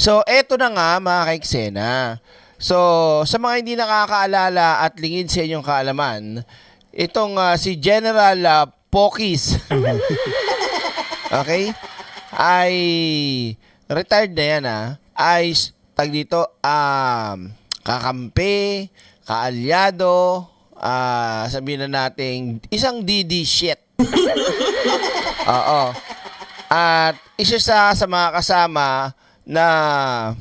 So, eto na nga mga kaiksena. So, sa mga hindi nakakaalala at lingid sa inyong kaalaman, itong si General Pokis, okay, ay retired na yan ay tag dito, kakampi, kaalyado, sabihin na natin, isang DD shit. Oo. At isa sa mga kasama na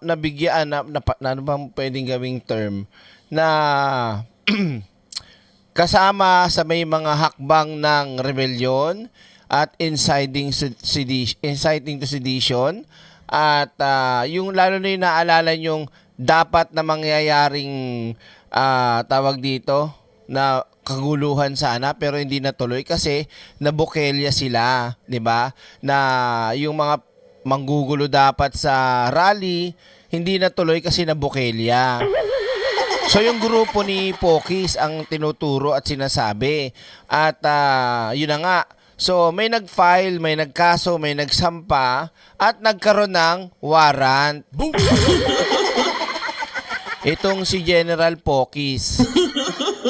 nabigyan na ano bang pwedeng gawing term na kasama sa may mga hakbang ng rebellion at inciting to sedition at yung lalo na yung naalala yung dapat na mangyayaring tawag dito na kaguluhan sana pero hindi natuloy kasi nabukelya sila, 'di ba? Na yung mga manggugulo dapat sa rally hindi natuloy kasi nabukelya. So yung grupo ni Pokis ang tinuturo at sinasabi at yun na nga. So may nag-file, may nagkaso, may nagsampa at nagkaroon ng warrant. Itong si General Pokis.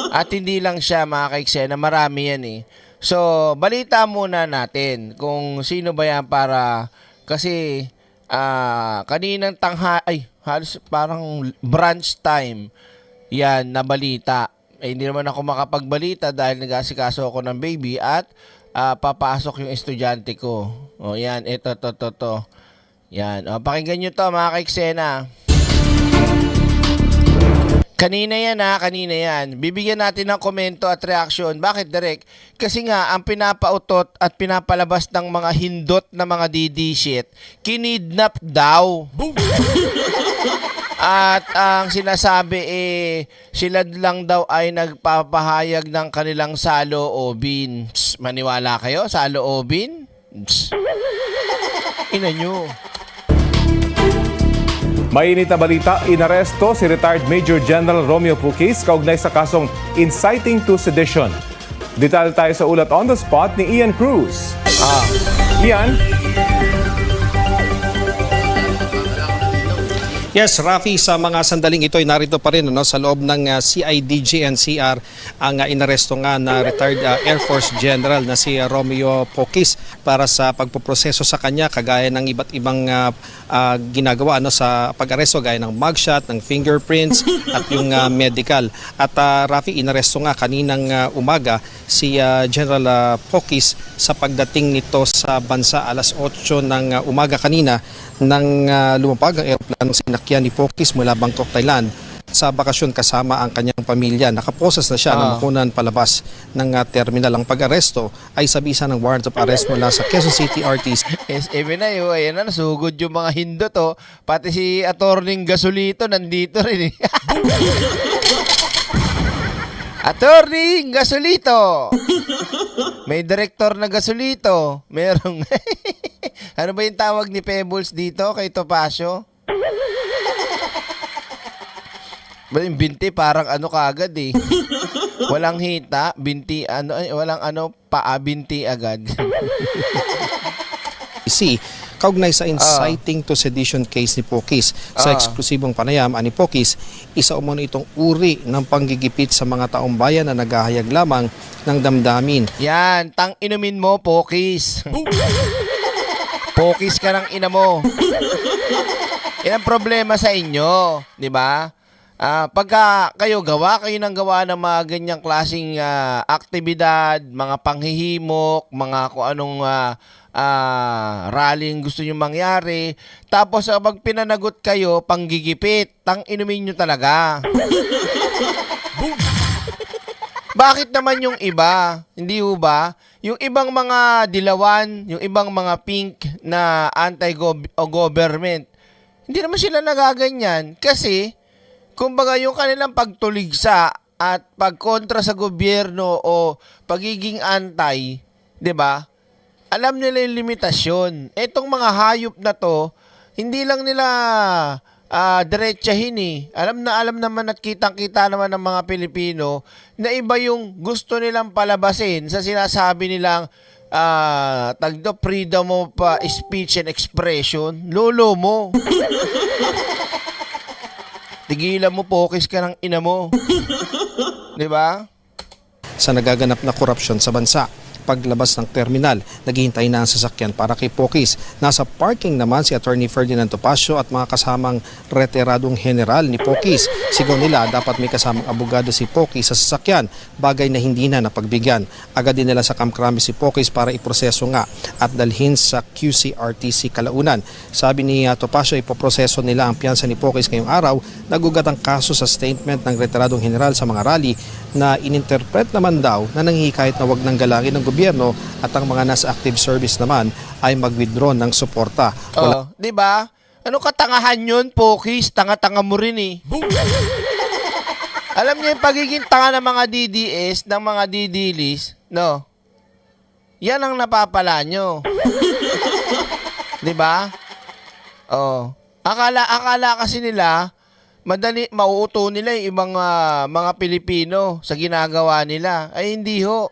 At hindi lang siya mga kaiksena, marami yan eh. So, balita muna natin kung sino ba yan para kasi kaninang halos parang brunch time yan na balita. Eh, hindi naman ako makapagbalita dahil nag-asikaso ako ng baby at papasok yung estudyante ko. O yan, ito. Yan, o, pakinggan nyo to mga kaiksena. Kanina yan. Bibigyan natin ng komento at reaksyon. Bakit, Direk? Kasi nga, ang pinapautot at pinapalabas ng mga hindot na mga DD shit, kinidnap daw. At ang sinasabi sila lang daw ay nagpapahayag ng kanilang saloobin. Maniwala kayo? Saloobin? Ina nyo. Mainit na balita, inaresto si retired Major General Romeo Pukis kaugnay sa kasong inciting to sedition. Detalye tayo sa ulat on the spot ni Ian Cruz. Ian? Yes, Rafi, sa mga sandaling ito ay narito pa rin sa loob ng CIDG NCR ang inaresto nga na retired Air Force General na si Romeo Pokis para sa pagpoproseso sa kanya kagaya ng iba't ibang ginagawa sa pag-aresto gaya ng mugshot, ng fingerprints at yung medical. At Rafi, inaresto nga kaninang umaga si General Pokis sa pagdating nito sa bansa alas 8 ng umaga kanina nang lumapag ang aeroplanong sinakyan ni Pokis mula Bangkok, Thailand sa bakasyon kasama ang kanyang pamilya. Nakaprocess na siya na makunan palabas ng terminal. Ang pag-aresto ay sa bisa ng warrant of arrest mula sa Quezon City RTC. SM na yun, ayan na, nasugod yung mga hindot pati si Attorney Gasolito nandito rin Attorney Gasolito! May director na Gasolito. Merong ano ba yung tawag ni Pebbles dito kay Topacio? Ba yung binti parang kagad eh. Walang hita, binti walang binti agad. Kaugnay sa inciting to sedition case ni Pokis. Sa eksklusibong panayam ni Pokis, isa umano itong uri ng panggigipit sa mga taong bayan na naghahayag lamang ng damdamin. Yan, tang inumin mo, Pokis. Pokis ka ng ina mo. Yan ang problema sa inyo, di ba? Pagka kayo gawa ng mga ganyang klaseng aktibidad, mga panghihimok, mga kung anong rallying gusto nyo mangyari, tapos pag pinanagot kayo, panggigipit, tang inumin nyo talaga. Bakit naman yung iba? Hindi ba? Yung ibang mga dilawan, yung ibang mga pink na anti-government, hindi naman sila nagaganyan kasi kumbaga yung kanilang pagtuligsa at pagkontra sa gobyerno o pagiging anti, 'di ba? Alam nila yung limitasyon. Etong mga hayop na to, hindi lang nila diretsahin eh. Alam naman at kitang-kita naman ng mga Pilipino na iba yung gusto nilang palabasin sa sinasabi nilang tagdo freedom mo pa speech and expression, lolo mo. Tigilan mo, Pokis ka ng ina mo. 'Di ba? Sa nagaganap na korupsyon sa bansa. Paglabas ng terminal, naghihintay na ang sasakyan para kay Pokis. Nasa parking naman si Attorney Ferdinand Topacio at mga kasamang retiradong general ni Pokis. Sigaw nila dapat may kasamang abogado si Pokis sa sasakyan, bagay na hindi na napagbigyan. Agad din nila sa kamkrami si Pokis para iproseso nga at dalhin sa QCRTC Kalaunan. Sabi ni Topacio, ipoproseso nila ang piyansa ni Pokis ngayong araw. Nagugat ang kaso sa statement ng retiradong general sa mga rally na ininterpret naman daw na nanghihikayat na wag nang galangin ng gobyerno at ang mga nasa active service naman ay mag-withdraw ng suporta. Oh, 'di ba? Ano katangahan 'yun, Pokis? Tanga-tanga mo rin eh. Alam niyo yung pagiging tanga ng mga DDS, ng mga DDLs, no? Yan ang napapala nyo. 'Di ba? Oh. Akala kasi nila madali mauuto nila yung ibang mga Pilipino sa ginagawa nila. Ay hindi ho.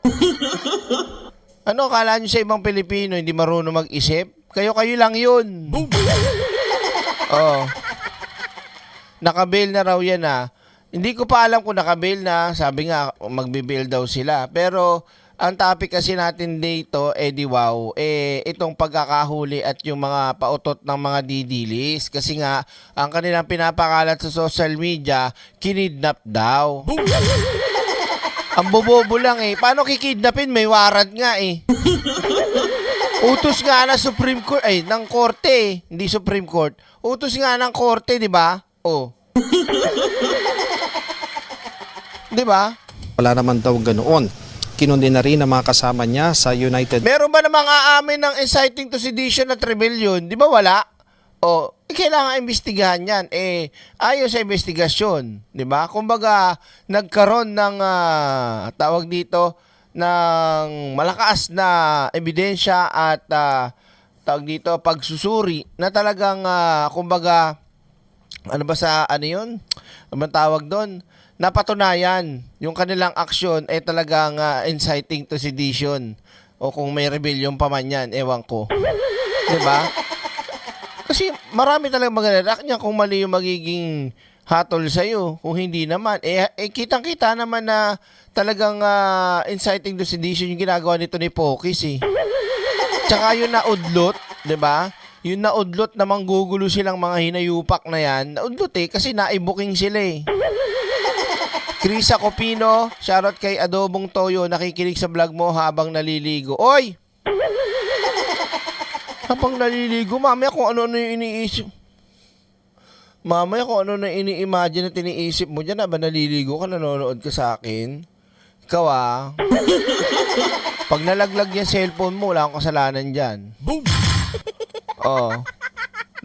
Ano akala nyo sa ibang Pilipino hindi marunong mag-isip? Kayo lang yun. Oh. Nakabail na raw yan Hindi ko pa alam kung nakabail na. Sabi nga magbibail daw sila. Pero ang topic kasi natin dito, itong pagkakahuli at yung mga pautot ng mga didilis. Kasi nga, ang kanilang pinapakalat sa social media, kinidnap daw. Ang bobobo lang Paano kikidnapin? May warrant nga Utos nga na Supreme Court, ng korte Hindi Supreme Court. Utos nga ng korte, di ba? Oh. Di ba? Wala naman daw ganoon. Kinundi na rin ang mga kasama niya sa United. Meron ba namang aamin ng inciting to sedition at rebellion? Di ba wala? O, kailangan imbestigahan yan. Ayon sa investigasyon. Di ba? Kumbaga, nagkaroon ng, tawag dito, ng malakas na ebidensya at, tawag dito, pagsusuri na talagang, kumbaga, ano ba sa, ano yun? Ano bang tawag doon? Napatunayan yung kanilang aksyon ay talagang inciting to sedition o kung may rebellion pa man yan, ewan ko. Diba? Kasi marami talagang magaganak niya kung mali yung magiging hatol sa'yo. Kung hindi naman, kitang-kita naman na talagang inciting to sedition yung ginagawa nito ni Pokis Tsaka yung naudlot, diba? Yung naudlot na manggugulo silang mga hinayupak na yan, naudlot kasi naibuking sila Krisa Copino, shoutout kay Adobong Toyo, nakikinig sa vlog mo habang naliligo. Oy! Habang naliligo, mamaya kung ano-ano yung iniisip. Mamaya kung ano-ano yung ini-imagine at iniisip mo dyan, ba naliligo ka, nanonood ka sa akin? Ikaw Pag nalaglag yung cellphone mo, wala akong kasalanan dyan. Boom! Oh.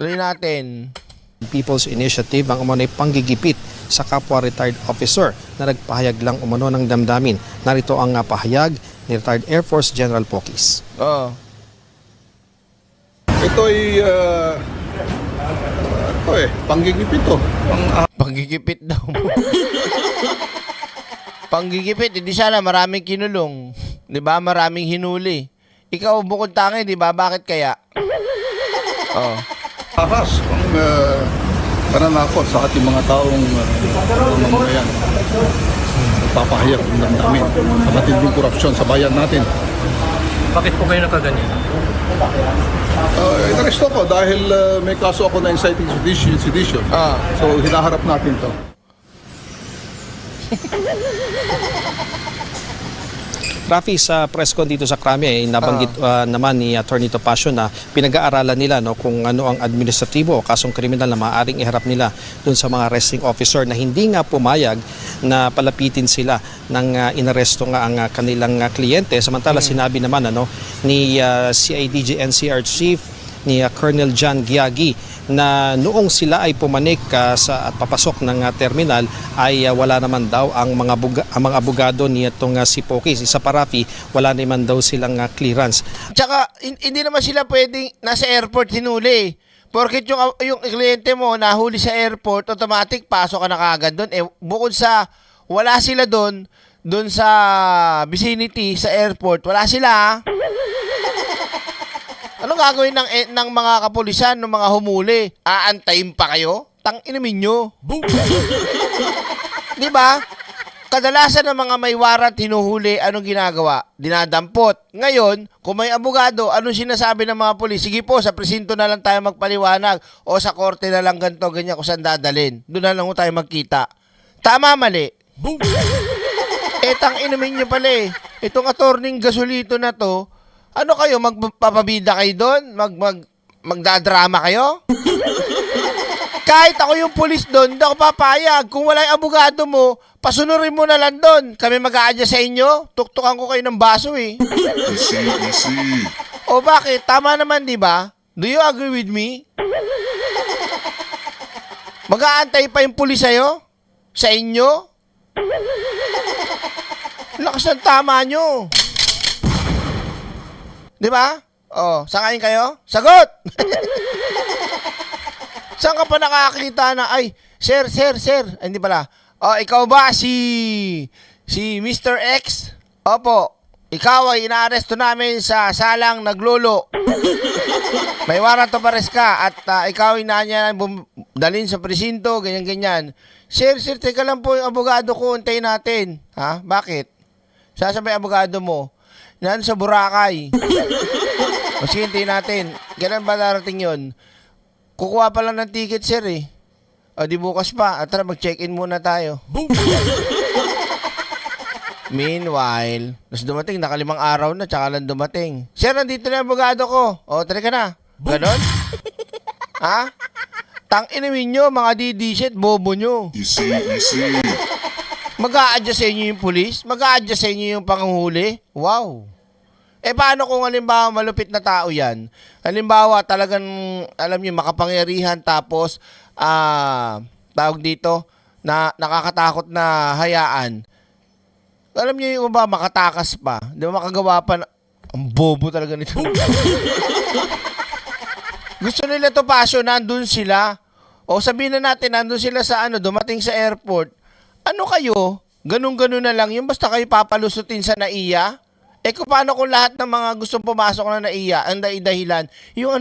Dali natin. People's Initiative ang umunay panggigipit sa kapwa retired officer na nagpahayag lang umano ng damdamin. Narito ang pahayag ni retired Air Force General Pokis. Oh. Ito'y panggigipit to. Panggigipit daw. Panggigipit, hindi sana maraming kinulong. 'Di ba? Maraming hinuli. Ikaw bukod tangi, 'di ba? Bakit kaya? Oh. Ahas ang pananakot sa ating mga taong mamamayan. Papahayag ng damdamin sa matinding korupsyon sa bayan natin. Bakit po kayo nakaganyan? Inaresto ko dahil may kaso ako na inciting sedition. So hinaharap natin to. Rafi, sa press con dito sa Krami, nabanggit naman ni Attorney Topacio na pinag-aaralan nila kung ano ang administratibo o kasong kriminal na maaaring iharap nila dun sa mga arresting officer na hindi nga pumayag na palapitin sila ng inaresto nga ang kanilang kliyente. Samantala sinabi naman ni CIDG NCR Chief ni Colonel John Giagi na noong sila ay pumanik at papasok ng terminal ay wala naman daw ang mga abogado ni itong si Pokis. Isa pa, Rafi, wala naman daw silang clearance. Tsaka hindi naman sila pwedeng nasa airport hinuli. Porket yung kliyente mo nahuli sa airport, automatic pasok ka na kagad doon. Bukod sa wala sila doon sa vicinity sa airport, wala sila. Ano gagawin ng mga kapulisan, ng mga humuli? Aantayin pa kayo? Tang-inamin nyo. Di ba? Kadalasan ng mga may warrant hinuhuli, anong ginagawa? Dinadampot. Ngayon, kung may abogado, anong sinasabi ng mga pulis? Sige po, sa presinto na lang tayo magpaliwanag o sa korte na lang ganito, ganyan kung saan dadalhin. Doon na lang tayo magkita. Tama, mali. Tang-inamin nyo pala eh. Itong attorney gasolito na to, ano kayo, magpapabida kayo doon? Magdadrama kayo? Kahit ako yung pulis doon, hindi ako papayag. Kung wala yung abogado mo, pasunurin mo na lang doon. Kami mag-a-adjust sa inyo. Tuktukan ko kayo ng baso eh. Easy. O bakit? Tama naman, di ba? Do you agree with me? Mag-aantay pa yung pulis sa'yo? Sa inyo? Lakas ng tama nyo. Di ba? O, sangayin kayo? Sagot! Saan ka pa nakakita na, ay, sir, ay, hindi pala. O, ikaw ba si Mr. X? Opo, ikaw ay inaaresto namin sa salang naglolo. May warrant of arrest ka at ikaw ay dalhin sa presinto, ganyan-ganyan. Sir, teka lang po yung abogado ko, untayin natin. Ha? Bakit? Sasabay abogado mo, naan sa Boracay. O sige, hintayin natin. Kailan ba darating yun? Kukuha pa lang ng ticket, sir eh. O di bukas pa. At tara, mag-check-in muna tayo. Meanwhile, nas dumating, nakalimang araw na, tsaka lang dumating. Sir, nandito na yung abogado ko. O, tara ka na. Ganon? Ha? Tang-inamin nyo, mga DD-shit, bobo nyo. Easy. Mag-a-adjust sa inyo yung pulis? Mag-a-adjust sa inyo yung panghuli? Wow. Paano kung halimbawa malupit na tao yan? Halimbawa talagang, alam niyo, makapangyarihan tapos, tawag dito, na nakakatakot na hayaan. Alam niyo yung ba, makatakas pa. Di ba makagawa pa na, ang bobo talaga nito. Gusto nila to pasyo, nandun sila. O sabihin na natin, nandun sila sa dumating sa airport. Ano kayo? Ganun-ganun na lang. Yung basta kayo papalusutin sa NAIA? Kung paano kung lahat ng mga gustong pumasok na NAIA, ang dahilan, yung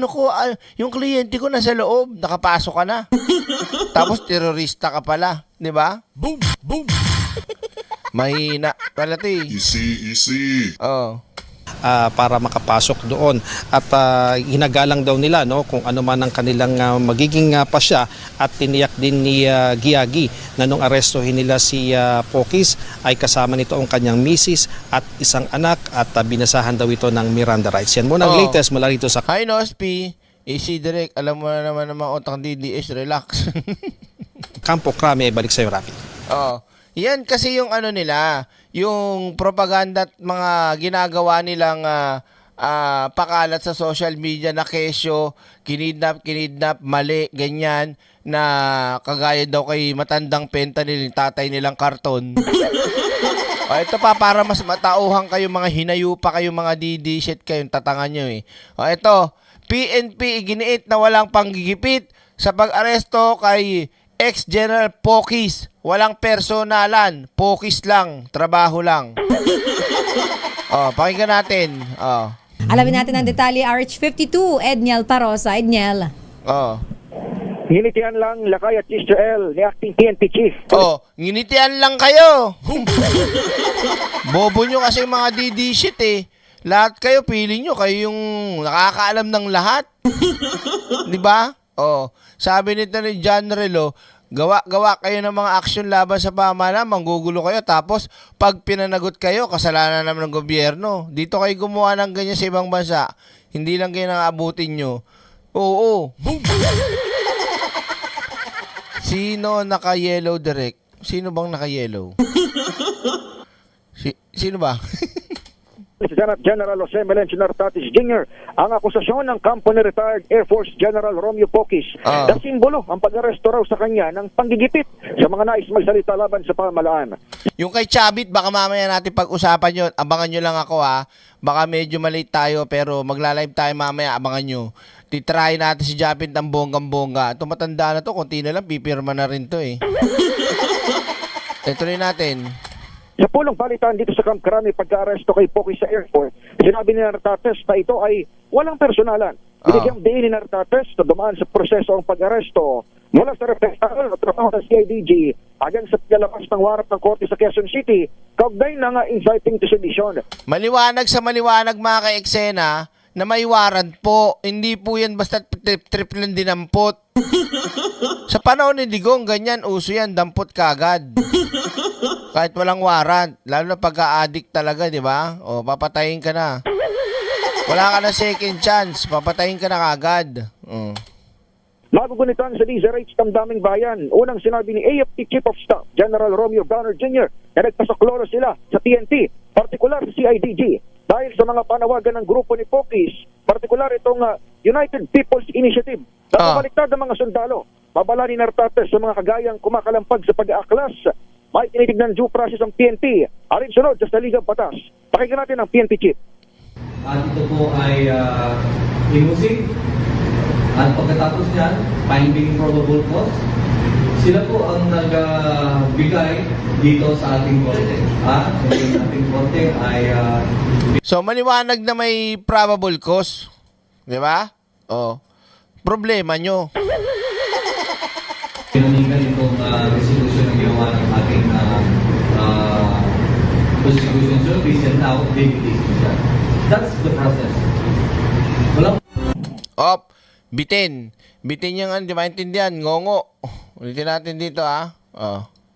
yung kliyente ko nasa loob, nakapasok ka na. Tapos terorista ka pala, di ba? Boom! Mahina. Pala to eh. Easy. Oo. Para makapasok doon at hinagalang daw nila kung ano man ang kanilang magiging pasya at tiniyak din ni Giagi na nung arestohin nila si Pokis ay kasama nito ang kanyang misis at isang anak at binasahan daw ito ng Miranda rights. Yan muna ang latest mula rito sa Hi, Nospi. Easy direct. Alam mo na naman ng mga utang DDS. Relax. Campo Crame. Balik sa'yo, Rafi. Oo. Yan kasi yung nila, yung propaganda at mga ginagawa nilang pakalat sa social media na kesyo, kinidnap, mali, ganyan, na kagaya daw kay matandang fentanyl, yung tatay nilang karton. O ito pa, para mas matauhan kayo, mga hinayu pa kayo, mga DD shit kayong tatangan nyo eh. O ito, PNP iginiit na walang panggigipit sa pag-aresto kay ex-General Pokis. Walang personalan. Pokis lang. Trabaho lang. Pakinggan natin. Alamin natin ang detalye, RH52, Edniel Parosa. Edniel. Nginitian lang Lakay at Sister L ni Acting PNP Chief. Nginitian lang kayo. Bobo nyo kasi mga DD shit eh. Lahat kayo, feeling nyo, kayo yung nakakaalam ng lahat. Di ba? Sabi nito ni John Relo, gawa kayo ng mga action laban sa pamahalaan, manggugulo kayo, tapos pag pinanagot kayo, kasalanan naman ng gobyerno. Dito kayo gumawa ng ganyan sa ibang bansa, hindi lang kayo nang-abutin nyo. Oo. Sino naka-yellow direct? Sino bang naka-yellow? Sino ba? Si Senate General Jose Melencio Nartatis Jr. ang akusasyon ng kampo ni retired Air Force General Romeo Pokis na simbolo ang pag-aresto raw sa kanya ng panggigipit sa mga nais magsalita laban sa pamahalaan. Yung kay Chabit, baka mamaya natin pag-usapan yun. Abangan nyo lang ako ha. Baka medyo malate tayo pero magla-live tayo mamaya. Abangan nyo. Titry natin si Chabit ng bonggang-bongga. Ito matanda na to. Kunti na lang, pipirma na rin to eh. Ituloy natin. Sa pulong balitaan dito sa Camp Crame pagka-aresto kay Pokis sa airport, sinabi ni Nartates na ito ay walang personalan. Binigyang diin ni Nartates na dumaan sa proseso ang pag-aresto mula sa referendal at trabaho ng CIDG hanggang sa paglalabas ng warrant ng korte sa Quezon City kaugnay ng inciting to sedition. Maliwanag sa maliwanag mga ka-eksena na may warrant po. Hindi po yan basta trip lang dinampot. Sa panahon ni Digong, ganyan, uso yan, dampot kagad. Kahit walang warrant. Lalo na pagka-addict talaga, di ba? O, papatayin ka na. Wala ka na second chance. Papatayin ka na kagad. Magugunitan sa DZRH Damdaming Bayan, unang sinabi ni AFP Chief of Staff General Romeo Browner Jr. na nagpasakloro sila sa PNP, partikular sa CIDG, dahil sa mga panawagan ng grupo ni Pokis, partikular itong United People's Initiative, na pabaliktad ng mga sundalo. Babala ni Nartates sa mga kagayang kumakalampag sa pag-aaklas, may tinitignan due process ang PNP, alinsunod sa saligang batas. Pakinggan natin ang PNP Chief. At ito po ay imusing. At pagkatapos niyan, finding probable cause, sila po ang nagbigay dito sa ating korte. Yung ating korte ay... So, maliwanag na may probable cause. Di ba? O, problema nyo. Pinanigan itong resolution na ginawa ng ating prosecution service and now vindication. That's the process. Op, bitin. Bitin yung di maintindihan, ngongo. Ulitin natin dito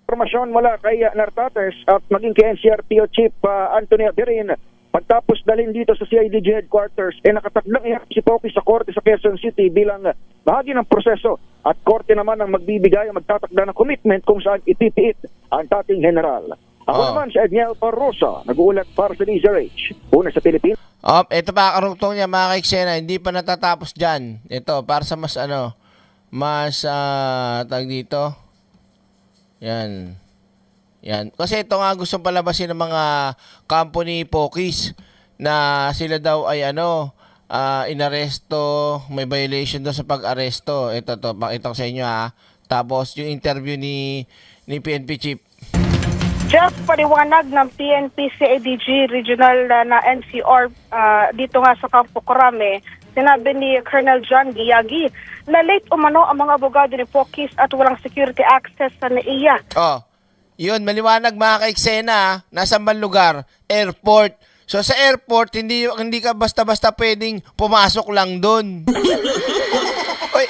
Informasyon mula kay Nartates at maging kay NCRPO Chief Anthony Aderin, pagtapos dalhin dito sa CIDG headquarters, nakatakdang ihap si Pokis sa korte sa Quezon City bilang bahagi ng proseso at korte naman ang magbibigay ang magtatakda ng commitment kung saan ipipiit ang dating general. Ako naman si Edniel Parrosa, nag-uulat para sa DZRH, una sa Pilipinas. Ito pa karugtong niya mga ka-eksena, hindi pa natatapos dyan. Ito, para sa mas tag dito. Yan. Kasi ito nga gusto palabasin ng mga company Pokis na sila daw ay inaresto, may violation daw sa pag-aresto. Ito pakita ko sa inyo Tapos yung interview ni PNP Chief. Jeff, paliwanag ng PNP CIDG Regional na NCR dito nga sa Campo Crame, sinabi ni Colonel John Giyagi na late umano ang mga abogado ni Pokis at walang security access sa NAIA. Yun, maliwanag mga ka-eksena, nasa man lugar? Airport. So sa airport, hindi ka basta-basta pwedeng pumasok lang doon.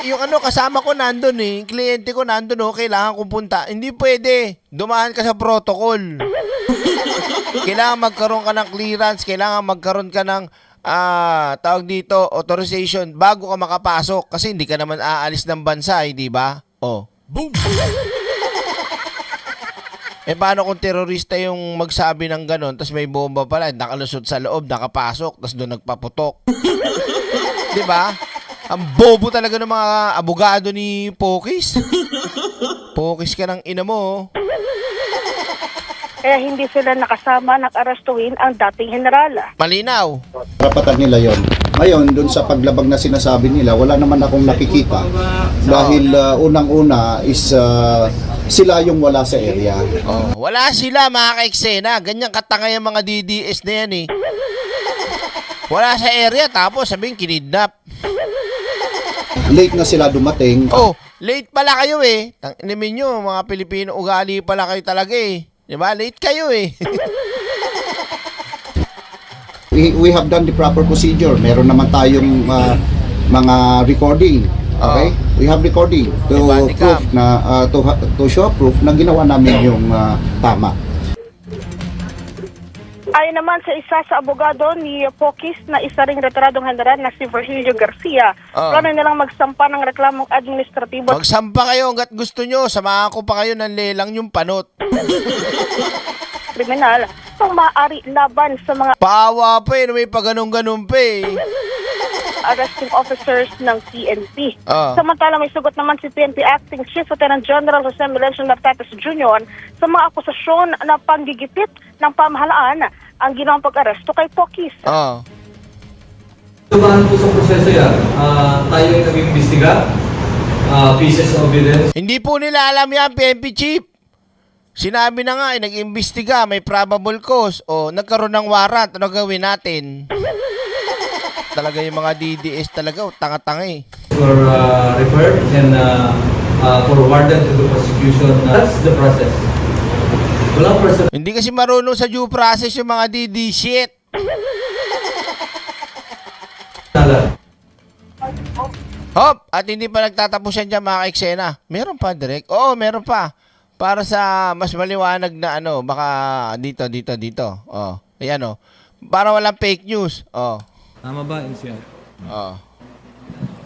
Yung kasama ko nandun yung kliyente ko nandun kailangan kong punta. Hindi pwede. Dumaan ka sa protocol. Kailangan magkaroon ka ng clearance, kailangan magkaroon ka ng tawag dito, authorization bago ka makapasok kasi hindi ka naman aalis ng bansa, di ba? Boom. Paano kung terorista yung magsabi ng ganon, tapos may bomba pala, nakalusot sa loob, nakapasok, tapos doon nagpaputok. Di ba? Ang bobo talaga ng mga abogado ni Pokis. Pokis ka ng ina mo. Kaya hindi sila nakasama nag-arestuhin ang dating general. Malinaw. Karapatan nila yon. Ngayon, dun sa paglabag na sinasabi nila, wala naman akong nakikita. Dahil unang-una is sila yung wala sa area. Wala sila mga ka-eksena. Ganyan katanga yung mga DDS na yan Wala sa area tapos sabihin kinidnap. Late na sila dumating. Late pala kayo Tanginamin nyo, mga Pilipino, ugali pala kayo talaga Diba? Late kayo We have done the proper procedure. Meron naman tayong mga recording. Okay? We have recording to proof na to show proof na ginawa namin yung tama. Ayon naman sa isa sa abogado ni Pokis na isa ring retiradong general na si Virgilio Garcia, plano nilang magsampa ng reklamong administratibo. Magsampa kayo hanggat gusto nyo. Samahan ko pa kayo ng lelang yung panot. Kriminal kung maaari laban sa mga Paawa pa may paganong-ganon pa arresting officers ng PNP. Samantala may sugot naman si PNP Acting Chief Lieutenant General Jose Melencio Nartates Jr. sa mga akusasyon na panggigipit ng pamahalaan ang ginawang pag-aresto kay Pokis. Tumahan po sa proseso yan. Tayo ay nag-imbestiga. Pieces of evidence. Hindi po nila alam yan, PNP Chief. Sinabi na nga, nag-imbestiga, may probable cause. O, nagkaroon ng warrant. Ano gawin natin? Talaga yung mga DDS talaga, tanga-tanga eh. For referred and forwarded to the prosecution. That's the process. Walang person. Hindi kasi marunong sa due process yung mga DD shit. Hop! At hindi pa nagtatapos yan dyan mga eksena. Meron pa, Direk? Oo, meron pa. Para sa mas maliwanag na ano, baka dito. Oh, ayan oh. Para walang fake news. Oh. Tama ba, NCR? Oh.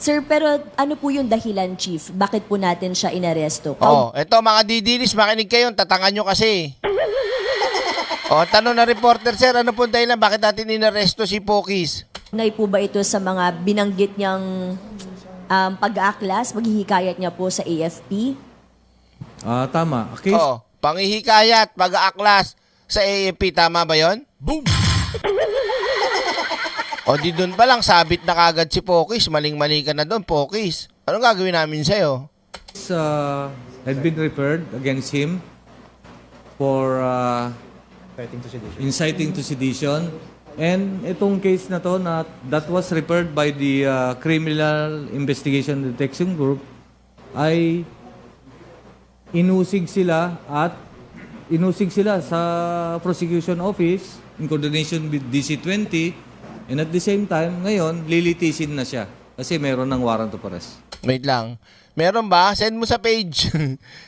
Sir, pero ano po yung dahilan, Chief? Bakit po natin siya inaresto? Oh, eto mga didilis, makinig kayo, tatangan nyo kasi. Oh, tanong na reporter, sir, ano po dahilan? Bakit natin inaresto si Pokis? Nay po ba ito sa mga binanggit niyang pag-aaklas, paghihikayat niya po sa AFP? Tama. Oh, panghihikayat, pag-aaklas sa AFP, tama ba yon? Boom! O di doon pa lang, sabit na kagad si Pokis. Maling-mali ka na doon, Pokis. Anong gagawin namin sa'yo? Had been referred against him for inciting to sedition. And itong case na to, that was referred by the Criminal Investigation Detection Group, ay inusig sila sa prosecution office in coordination with DC-20. And at the same time, ngayon, lilitisin na siya kasi meron ng warrant of arrest. Wait lang. Meron ba? Send mo sa page.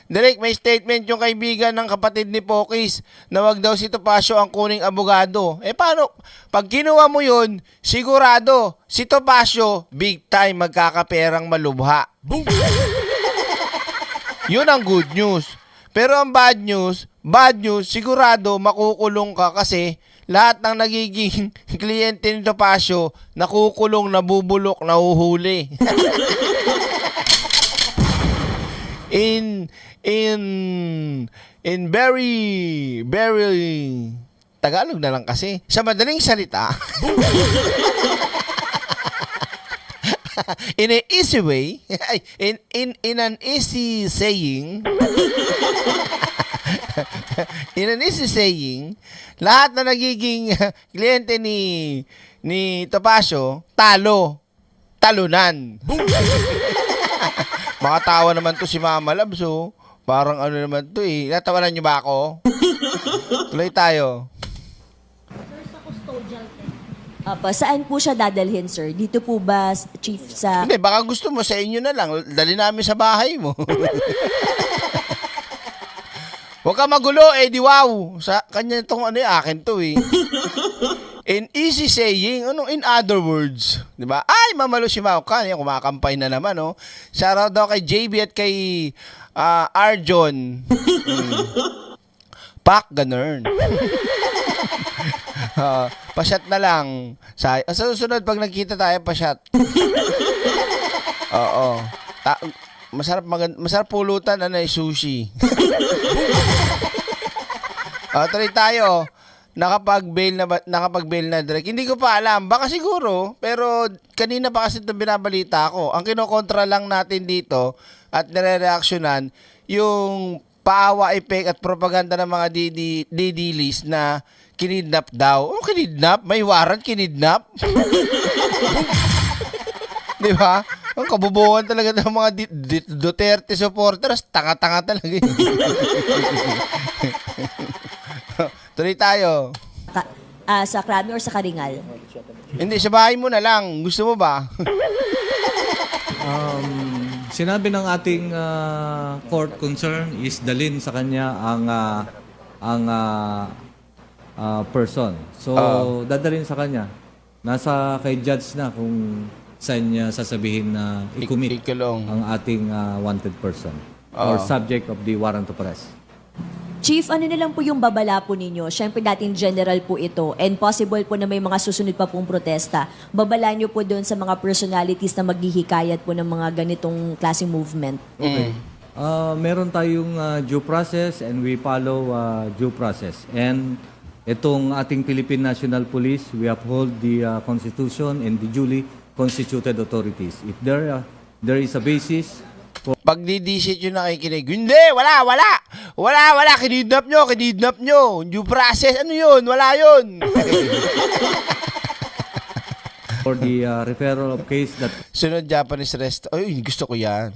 Direk, may statement yung kaibigan ng kapatid ni Pokis na wag daw si Topacio ang kuning abogado. Eh paano? Pag kinuha mo yun, sigurado, si Topacio, big time magkakaperang malubha. Boom! Yun ang good news. Pero ang bad news, sigurado makukulong ka kasi lahat ng nagiging kliyente ni Topacio, nakukulong, nabubulok, nahuhuli. in very Tagalog na lang kasi. Sa madaling salita, in an easy way, in an easy saying, in an easy saying, lahat na nagiging kliyente ni Topacio, talunan. Makatawa naman to si Mama Labs, oh. Parang ano naman to eh. Natawanan niyo ba ako? Tuloy tayo. Saan po siya dadalhin, sir? Dito po ba, Chief, sa... Hindi, baka gusto mo sa inyo na lang. Dali namin sa bahay mo. Huwag ka magulo, eh, di wow. Sa kanya itong ano, akin to eh. In easy saying, in other words, di ba? Ay, mamalo si Maukan, yan, kumakampay na naman, oh. Shoutout daw kay JB at kay Arjon. Pak, ganun. Pasyat na lang. Sa susunod, pag nagkita tayo, pasyat. Oo. Masarap pulutan, sushi. Tuloy tayo. Nakapag-bail na direct. Hindi ko pa alam. Baka siguro. Pero kanina pa kasi itong binabalita ko. Ang kinokontra lang natin dito at nire-reaksyonan yung paawa, effect at propaganda ng mga DD-list na kinidnap daw. Oh, kinidnap? May warrant kinidnap? Di ba? Ang kabubuhan talaga ng mga Duterte supporters. Tanga-tanga talaga. Tuloy tayo. Sa Krami or sa Karingal? Hindi, sa bahay mo na lang. Gusto mo ba? Sinabi ng ating court concern is dalhin sa kanya ang person. So, dadalhin sa kanya. Nasa kay judge na kung saan niya sasabihin na i-commit ang ating wanted person or subject of the warrant of arrest. Chief, ano na lang po yung babala po ninyo? Siyempre dating general po ito and possible po na may mga susunod pa pong protesta. Babala nyo po doon sa mga personalities na maghihikayat po ng mga ganitong klaseng movement? Okay. Meron tayong due process and we follow due process. And itong ating Philippine National Police, we uphold the Constitution and the duly constituted authorities. If there is a basis Pag didisit yung nakikinig, hindi, wala, kinidnap nyo, due process, ano yun, wala yun. For the referral of case that Sunod, Japanese restaurant, ay, gusto ko yan.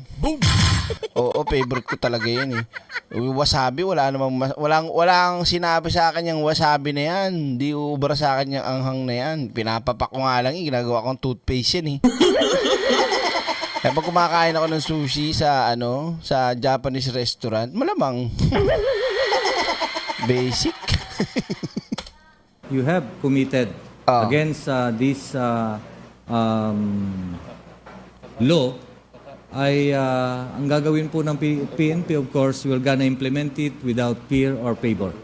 Oo, favorite ko talaga yan eh. Wasabi, walang sinabi sa akin yung wasabi na yan. Hindi ubra sa akin yung anghang na yan. Pinapapak ko nga lang eh, ginagawa kong toothpaste yan eh. Kaya pag kumakain ako ng sushi sa Japanese restaurant, malamang basic. you have committed against this law ay ang gagawin po ng PNP, of course, will gonna implement it without fear or favor.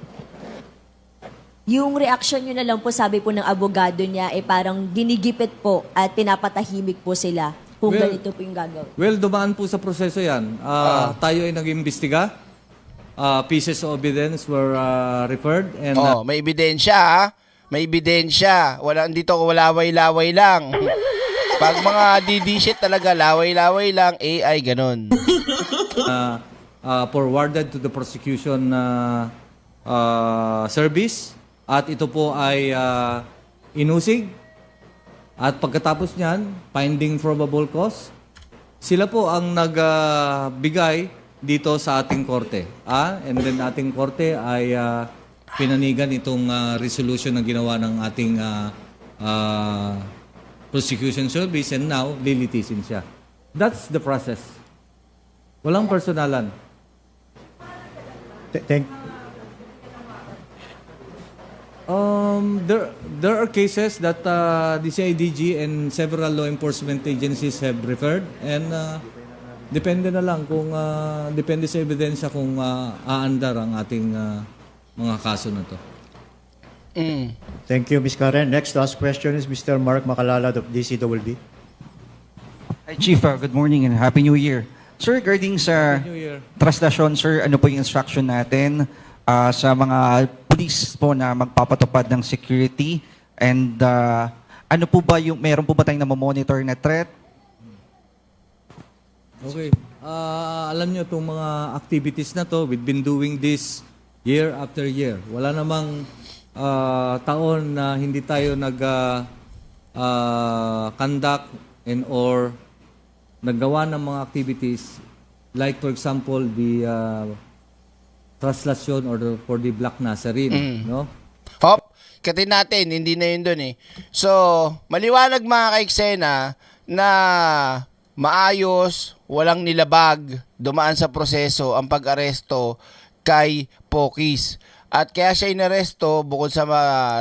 Yung reaction nyo na lang po, sabi po ng abogado niya, parang ginigipit po at pinapatahimik po sila kung ganito po yung gagawin. Well, dumaan po sa proseso yan. Tayo ay nag-imbestiga. Pieces of evidence were referred. And, may ebidensya ha. May ebidensya. Dito laway-laway lang. Pag mga DD talaga, laway-laway lang, AI, ganun. forwarded to the prosecution service. At ito po ay inusig. At pagkatapos niyan, finding probable cause, sila po ang nagbigay dito sa ating korte. And then ating korte ay pinanigan itong resolution na ginawa ng ating prosecution service, and now lilitisin siya. That's the process. Walang personalan. There are cases that the CIDG and several law enforcement agencies have referred, and depende na lang kung depende sa ebidensya kung aandar ang ating mga kaso na to. Thank you, Ms. Karen. Next to ask question is Mr. Mark Makalalad of DCWB. Hi, Chief. Good morning and Happy New Year. Sir, regarding sa traslasyon, sir, ano po yung instruction natin sa mga police po na magpapatupad ng security, and ano po ba yung, meron po ba tayong namomonitor na threat? Okay. Alam nyo itong mga activities na to, we've been doing this year after year. Wala namang taon na hindi tayo conduct and or naggawa ng mga activities, like for example the translasyon or for the Black Nazarene, no? Hop, katin natin, hindi na yun dun eh. So, maliwanag mga kaiksena na maayos, walang nilabag, dumaan sa proseso ang pag-aresto kay Pokis. At kaya siya inaresto, bukod sa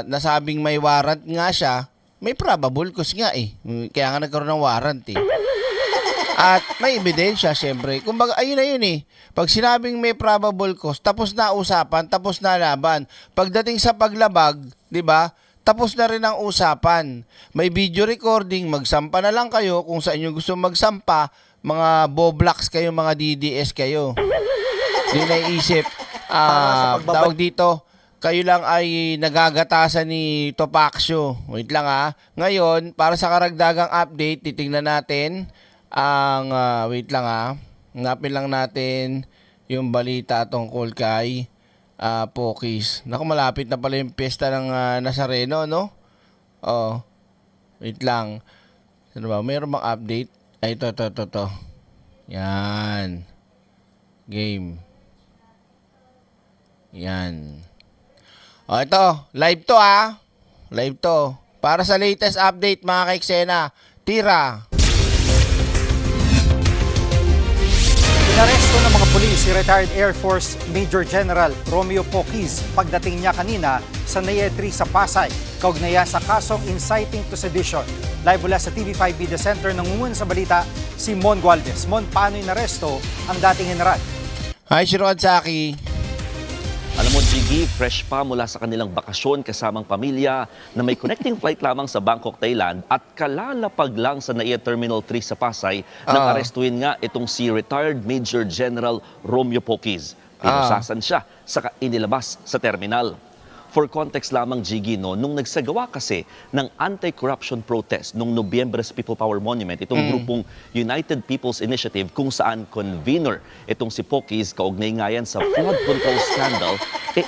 nasabing may warrant nga siya, may probable cause nga eh. Kaya nga nagkaroon ng warrant eh. At may ebidensya, syempre. Kumbaga, ayun na yun eh. Pag sinabing may probable cause, tapos na usapan, tapos na laban. Pagdating sa paglabag, di ba, tapos na rin ang usapan. May video recording, magsampa na lang kayo kung saan nyo gusto magsampa. Mga boblocks kayo, mga DDS kayo. Di naisip. Tawag dito, kayo lang ay nagagatasan ni Topacio. Wait lang Ngayon, para sa karagdagang update, titingnan natin ang, wait lang hanapin lang natin yung balita tungkol kay Pokis. Naku, malapit na pala yung piyesta ng Nazareno, no? Wait lang. Ano ba? Mayroon bang update? Ay, ito. Yan. Game. Yan. Ito. Live to Live to. Para sa latest update mga kaiksena, tira. Inaresto ng mga pulis si retired Air Force Major General Romeo Pokis pagdating niya kanina sa NAIA 3 sa Pasay, kaugnayan sa kasong inciting to sedition. Live mula sa TV5 Media Center, nangungunan sa balita si Mon Gualdes. Mon, paano inaresto ang dating general? Hi, Shiro Atsaki. Alam mo, Jiggy, fresh pa mula sa kanilang bakasyon kasamang pamilya na may connecting flight lamang sa Bangkok, Thailand at kalalapag lang sa NAIA Terminal 3 sa Pasay nang arestuin nga itong si retired Major General Romeo Pokis. Pinusasan siya sa inilabas sa terminal. For context lamang, Jiggy, no, nung nagsagawa kasi ng anti-corruption protest nung Nobyembre sa People Power Monument, itong grupong United People's Initiative, kung saan convener itong si Pokies, kaugnay nga yan sa flood control scandal,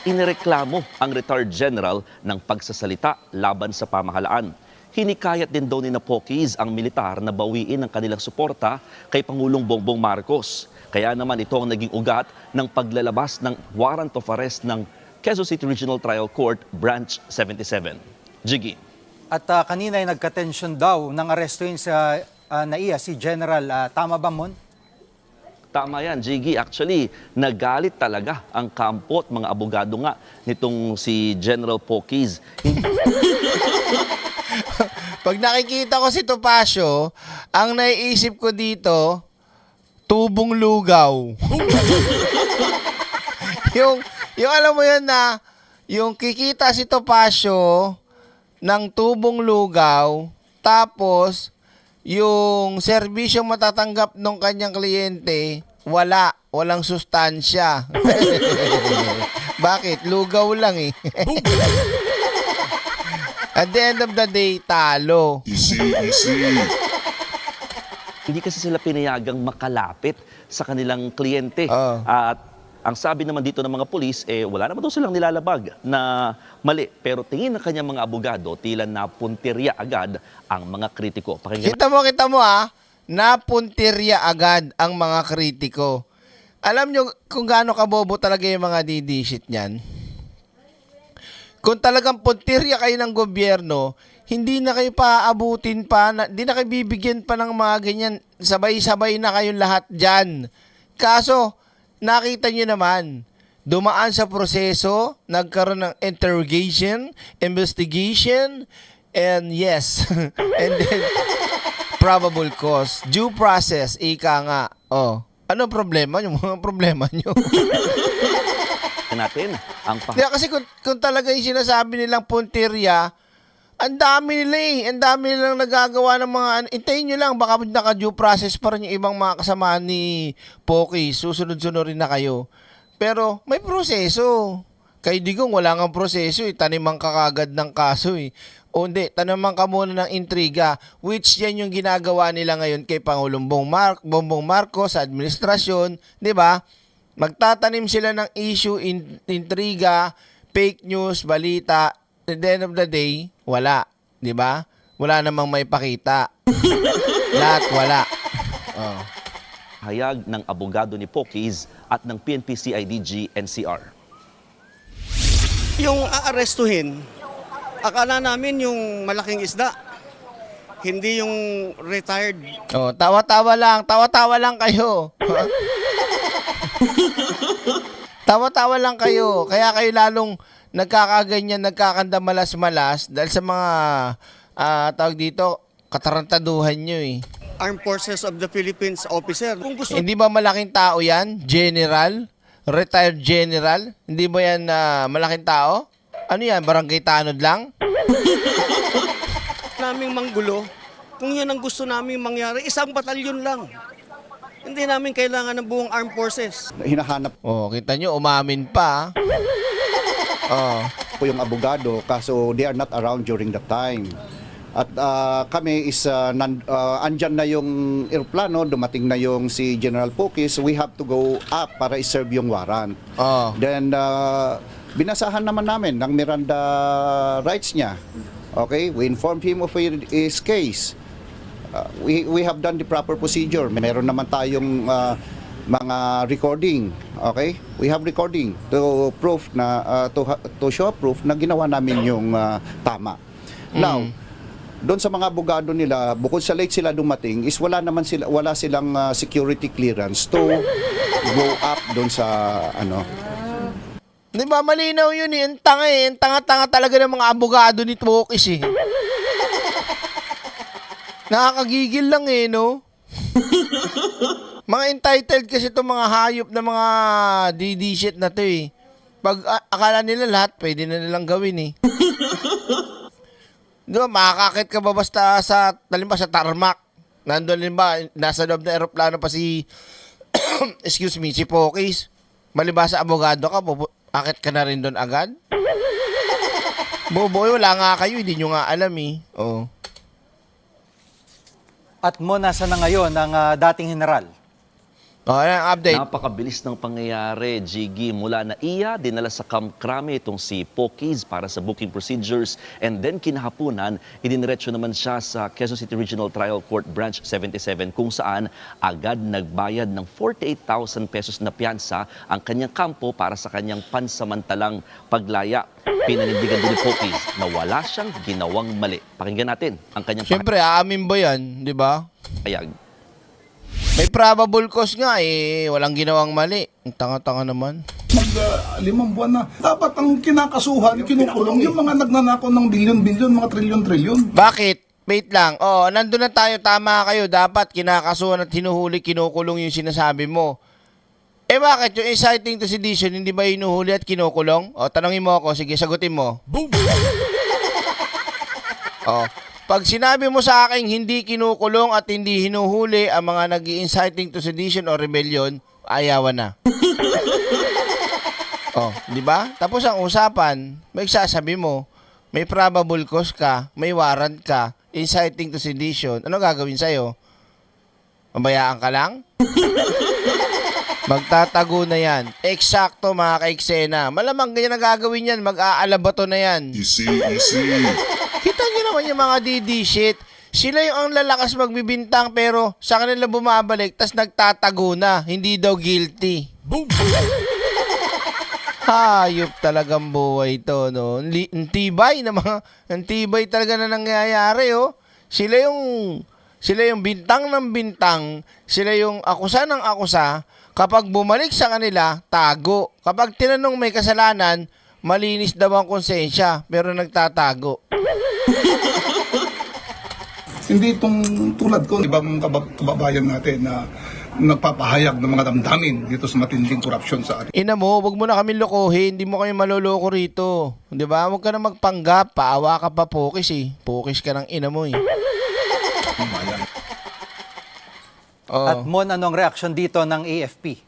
inireklamo ang retired general ng pagsasalita laban sa pamahalaan. Hinikayat din daw ni Pokies ang militar na bawiin ang kanilang suporta kay Pangulong Bongbong Marcos. Kaya naman ito ang naging ugat ng paglalabas ng warrant of arrest ng Quezon City Regional Trial Court, Branch 77. Jiggy. At kanina ay nagka-tension daw ng arestuin sa NAIA, si General. Tama ba, Mon? Tama yan, Jiggy. Actually, nagalit talaga ang kampo at mga abogado nga nitong si General Pokies. Pag nakikita ko si Topacio, ang naiisip ko dito, tubong lugaw. yung alam mo yan na, yung kikita si Topacio ng tubong lugaw, tapos yung serbisyong matatanggap ng kanyang kliyente, walang sustansya. Bakit? Lugaw lang eh. At the end of the day, talo. Easy. Hindi kasi sila pinayagang makalapit sa kanilang kliyente. At ang sabi naman dito ng mga pulis, wala naman daw silang nilalabag na mali. Pero tingin ng kanyang mga abogado, tila napuntirya agad ang mga kritiko. Pakinggan. Kita mo napuntirya agad ang mga kritiko. Alam nyo kung gaano kabobo talaga yung mga didishit niyan? Kung talagang puntirya kayo ng gobyerno, hindi na kayo paabutin pa, hindi na kayo bibigyan pa ng mga ganyan. Sabay-sabay na kayong lahat dyan. Kaso, nakita nyo naman, dumaan sa proseso, nagkaroon ng interrogation, investigation, and yes, and then probable cause, due process, ika nga. Ano problema nyo? Mga problema nyo. natin ang kasi kung talaga yung sinasabi nilang puntirya, ang dami nila ang dami nilang nagagawa ng mga, intayin nyo lang, baka naka-due process pa rin yung ibang mga kasama ni Poki, susunod-sunod rin na kayo. Pero may proseso. Kay Digong, wala nga proseso, taniman ka kagad ng kaso O hindi, taniman ka muna ng intriga, which yan yung ginagawa nila ngayon kay Pangulong Bongbong Marcos sa administrasyon, di ba? Magtatanim sila ng issue, intriga, fake news, balita. At the end of the day, wala. Di ba? Wala namang may pakita. Lahat wala. Hayag ng abogado ni Pokies at ng PNP CIDG NCR. Yung aarestuhin, akala namin yung malaking isda. Hindi yung retired. Tawa-tawa lang kayo. Tawa-tawa lang kayo. Kaya kayo lalong nagkakaganyan, nagkakandamalas-malas dahil sa mga tawag dito, katarantaduhan nyo Armed Forces of the Philippines officer. Kung gusto... Hindi ba malaking tao yan? General? Retired general? Hindi ba yan malaking tao? Ano yan? Barangay tanod lang? Naming manggulo, kung yan ang gusto namin mangyari, isang batalyon lang. Hindi namin kailangan ng buong armed forces. Hinahanap kita nyo, umamin pa. ko yung abogado, kaso they are not around during that time. At kami is andyan na yung aeroplano, dumating na yung si General Pokies, we have to go up para i-serve yung warrant. Then binasahan naman namin ng Miranda rights niya. Okay, we informed him of his case. We have done the proper procedure. Meron naman tayong mga recording. Okay, we have recording to proof na to show proof na ginawa namin yung tama. Now, doon sa mga abogado nila, bukod sa late sila dumating, is wala silang security clearance to go up doon sa ano. Di ba malinaw yun Ang tanga talaga ng mga abogado ni Pokies Nakakagigil lang no? Mga entitled kasi itong mga hayop na mga DD shit na to Pag akala nila lahat, pwede na nilang gawin Di ba, makakakit ka ba basta sa tarmac? Nandun ba, nasa loob na aeroplano pa si excuse me, si Pokies. Maliba sa abogado ka, akit ka na rin doon agad? Boboy, wala nga kayo, hindi nyo nga alam eh. Oh. At mo nasa na ngayon ang dating general? Update. Napakabilis ng pangyayari, Jiggy. Mula na iya, dinala sa Camp Crame itong si Pokis para sa booking procedures. And then kinahapunan, idiniretso naman siya sa Quezon City Regional Trial Court Branch 77 kung saan agad nagbayad ng 48,000 pesos na piyansa ang kanyang kampo para sa kanyang pansamantalang paglaya. Pinanindigan din ni Pokis na wala siyang ginawang mali. Pakinggan natin ang kanyang Siyempre, aamin ba yan? Di ba? pahayag. May probable cause nga eh. Walang ginawang mali. Ang tanga-tanga naman. Limang buwan na. Dapat ang kinakasuhan, kinukulong yung mga nagnanakaw ng bilyon-bilyon, mga trilyon-trilyon. Bakit? Wait lang. Oh, nandun na tayo. Tama kayo. Dapat kinakasuhan at hinuhuli, kinukulong yung sinasabi mo. Eh bakit yung inciting to sedition hindi ba hinuhuli at kinukulong? O, tanongin mo ako. Sige, sagutin mo. Boom! Oh, pag sinabi mo sa akin hindi kinukulong at hindi hinuhuli ang mga nag-inciting to sedition o rebellion, ayawan na. Oh, di ba? Tapos ang usapan, may sasabi mo, may probable cause ka, may warrant ka, inciting to sedition. Ano gagawin sa'yo? Mabayaan ka lang? Magtatago na yan. Eksakto mga ka-eksena. Malamang ganyan na gagawin yan. Mag-aalabato na yan. Easy. Kita nyo naman yung mga DD shit. Sila yung ang lalakas magbibintang pero sa kanila bumabalik tas nagtatago na. Hindi daw guilty. Boom! Hayop talagang buhay to, no? Ang tibay na ang tibay talaga na nangyayari, oh. Sila yung bintang ng bintang. Sila yung akusa ng akusa. Kapag bumalik sa kanila, tago. Kapag tinanong may kasalanan, malinis daw ang konsensya pero nagtatago. Hindi itong tulad ko, ibang kababayan natin na nagpapahayag ng mga damdamin dito sa matinding korupsyon sa atin. Ina mo, wag mo na kami lokohin. Hindi mo kami maloloko rito. Di ba? Huwag ka na magpanggap. Paawa ka pa, Pokis eh. Pokis ka ng ina mo eh. Oh. At Mon, anong reaksyon dito ng AFP?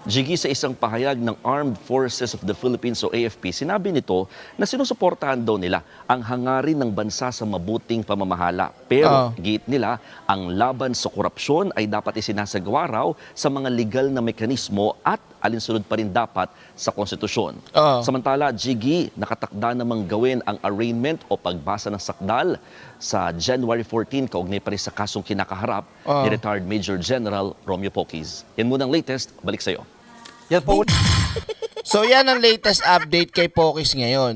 Jiggy, sa isang pahayag ng Armed Forces of the Philippines o AFP, sinabi nito na sinusuportahan daw nila ang hangarin ng bansa sa mabuting pamamahala. Pero giit nila, ang laban sa korupsyon ay dapat isinasagawa raw sa mga legal na mekanismo at alinsunod pa rin dapat sa konstitusyon. Samantala, Jiggy, nakatakda namang gawin ang arraignment o pagbasa ng sakdal sa January 14, kaugnay pa rin sa kasong kinakaharap ni retired Major General Romeo Pokis. Yan muna ang latest. Balik sa'yo. So yan ang latest update kay Pokis ngayon.